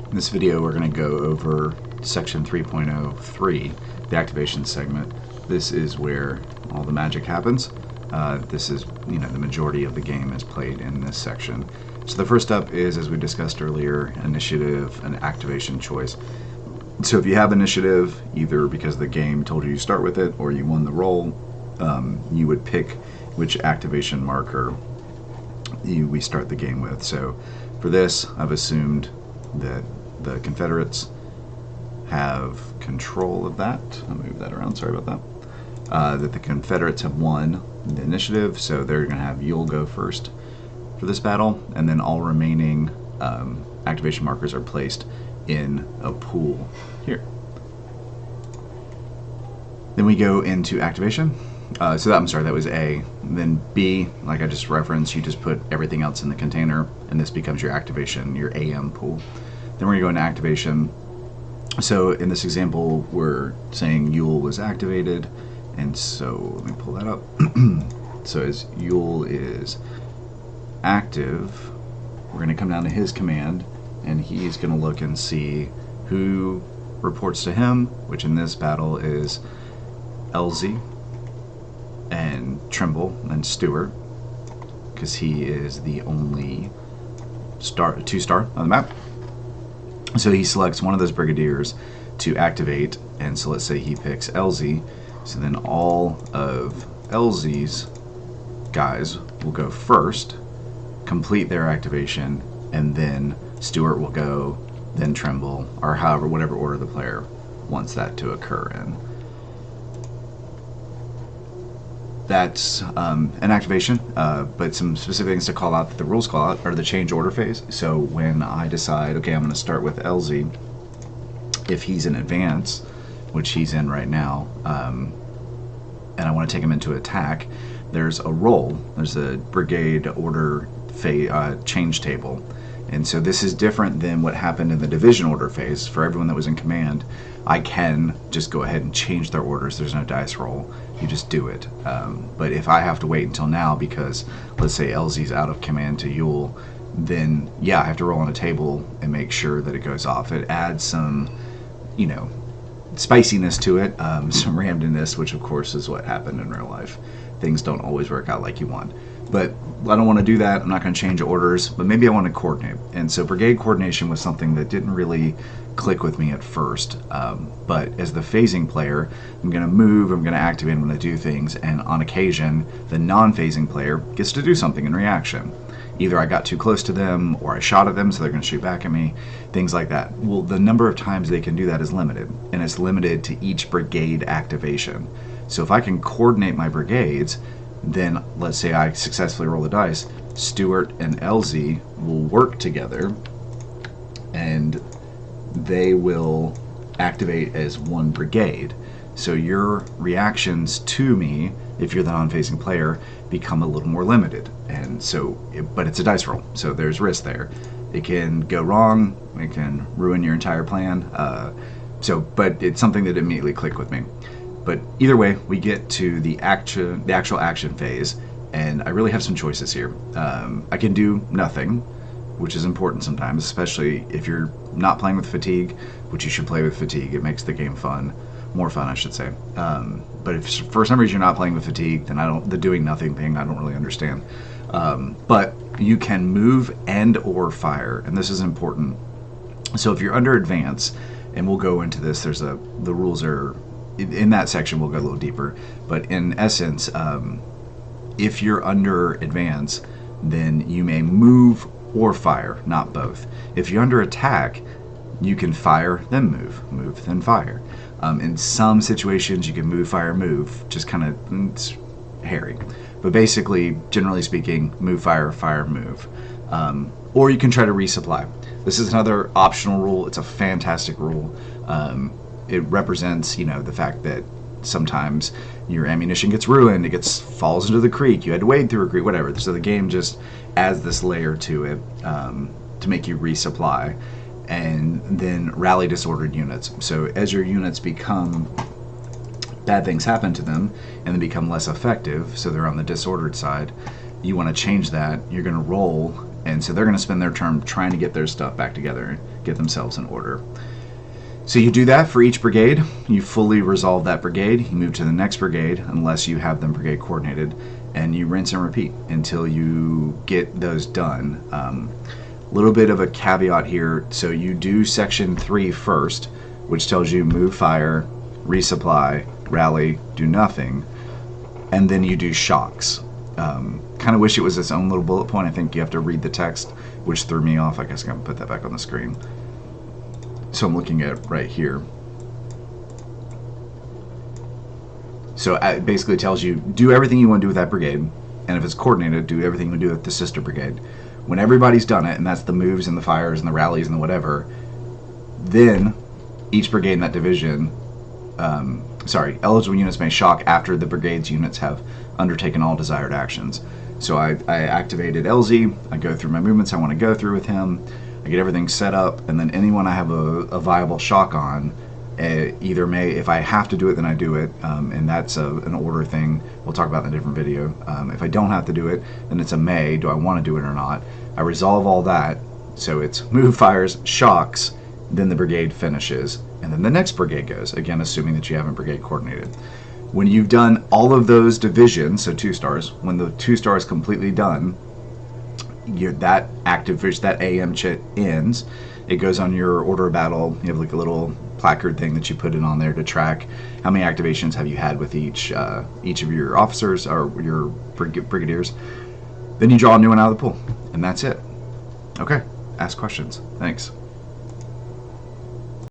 In this video, we're going to go over section 3.03, the activation segment. This is where all the magic happens. This is, the majority of the game is played in this section. So the first up is, as we discussed earlier, initiative and activation choice. So if you have initiative, either because the game told you to start with it or you won the roll, you would pick which activation marker we start the game with. So for this, I've assumed that the Confederates have control of that. I'll move that around, sorry about that. That the Confederates have won the initiative, so they're going to have Yule go first for this battle, and then all remaining activation markers are placed in a pool here. Then we go into activation. That was A. Then B, like I just referenced, you just put everything else in the container, and this becomes your activation, your AM pool. Then we're going to go into activation. So in this example, we're saying Yule was activated, and so let me pull that up. So as Yule is active, we're going to come down to his command, and he's going to look and see who reports to him, which in this battle is LZ and Trimble and Stewart, because he is the only two-star on the map. So he selects one of those brigadiers to activate, and so let's say he picks LZ. So then all of LZ's guys will go first, complete their activation, and then Stewart will go, then Trimble, or whatever order the player wants that to occur in. That's an activation, but some specific things to call out that the rules call out are the change order phase. So when I decide, okay, I'm going to start with LZ, if he's in advance, which he's in right now, and I want to take him into attack, there's a roll. There's a brigade order change table. And so this is different than what happened in the division order phase. For everyone that was in command, I can just go ahead and change their orders. There's no dice roll. You just do it. But if I have to wait until now because, let's say, LZ's out of command to Yule, then, yeah, I have to roll on a table and make sure that it goes off. It adds some, spiciness to it, some randomness, which, of course, is what happened in real life. Things don't always work out like you want. But I don't want to do that. I'm not going to change orders, but maybe I want to coordinate. And so brigade coordination was something that didn't really click with me at first. But as the phasing player, I'm going to move, I'm going to activate, I'm going to do things, and on occasion, the non-phasing player gets to do something in reaction. Either I got too close to them, or I shot at them, so they're going to shoot back at me, things like that. Well, the number of times they can do that is limited, and it's limited to each brigade activation. So if I can coordinate my brigades, then let's say I successfully roll the dice, Stewart and LZ will work together, and they will activate as one brigade. So your reactions to me, if you're the non-facing player, become a little more limited. And so, but it's a dice roll, so there's risk there. It can go wrong, it can ruin your entire plan. But it's something that immediately clicked with me. But either way, we get to the actual action phase, and I really have some choices here. I can do nothing, which is important sometimes, especially if you're not playing with fatigue, which you should play with fatigue. It makes the game fun, more fun, I should say. But if for some reason you're not playing with fatigue, then the doing nothing thing I don't really understand. But you can move and or fire, and this is important. So if you're under advance, and we'll go into this, the rules are. In that section, we'll go a little deeper. But in essence, if you're under advance, then you may move or fire, not both. If you're under attack, you can fire, then move, then fire. In some situations, you can move, fire, move, just kind of, it's hairy. But basically, generally speaking, move, fire, fire, move. Or you can try to resupply. This is another optional rule. It's a fantastic rule. It represents, the fact that sometimes your ammunition gets ruined, falls into the creek, you had to wade through a creek, whatever. So the game just adds this layer to it to make you resupply. And then rally disordered units. So as your units bad things happen to them and they become less effective, so they're on the disordered side, you want to change that. You're going to roll And so they're going to spend their term trying to get their stuff back together and get themselves in order. So you do that for each brigade. You fully resolve that brigade. You move to the next brigade unless you have them brigade coordinated, and you rinse and repeat until you get those done. Little bit of a caveat here. So you do section 3 first, which tells you move fire, resupply, rally, do nothing, and then you do shocks. Kind of wish it was its own little bullet point. I think you have to read the text, which threw me off. I guess I'm going to put that back on the screen. So I'm looking at right here. So it basically tells you, do everything you want to do with that brigade, and if it's coordinated, do everything you want to do with the sister brigade. When everybody's done it, and that's the moves and the fires and the rallies and the whatever, then each brigade in that division, eligible units may shock after the brigade's units have undertaken all desired actions. So I activated LZ, I go through my movements I want to go through with him, I get everything set up, and then anyone I have a viable shock on, either may, if I have to do it, then I do it, and that's an order thing. We'll talk about in a different video. If I don't have to do it, then it's a may. Do I want to do it or not? I resolve all that, so it's move, fires, shocks, then the brigade finishes, and then the next brigade goes, again assuming that you haven't brigade coordinated. When you've done all of those divisions, so 2 stars, when the 2 stars completely done, that active that AM chit ends. It goes on your order of battle. You have like a little placard thing that you put it on there to track how many activations have you had with each of your officers or your brigadiers. Then you draw a new one out of the pool, and that's it. Okay, ask questions. Thanks.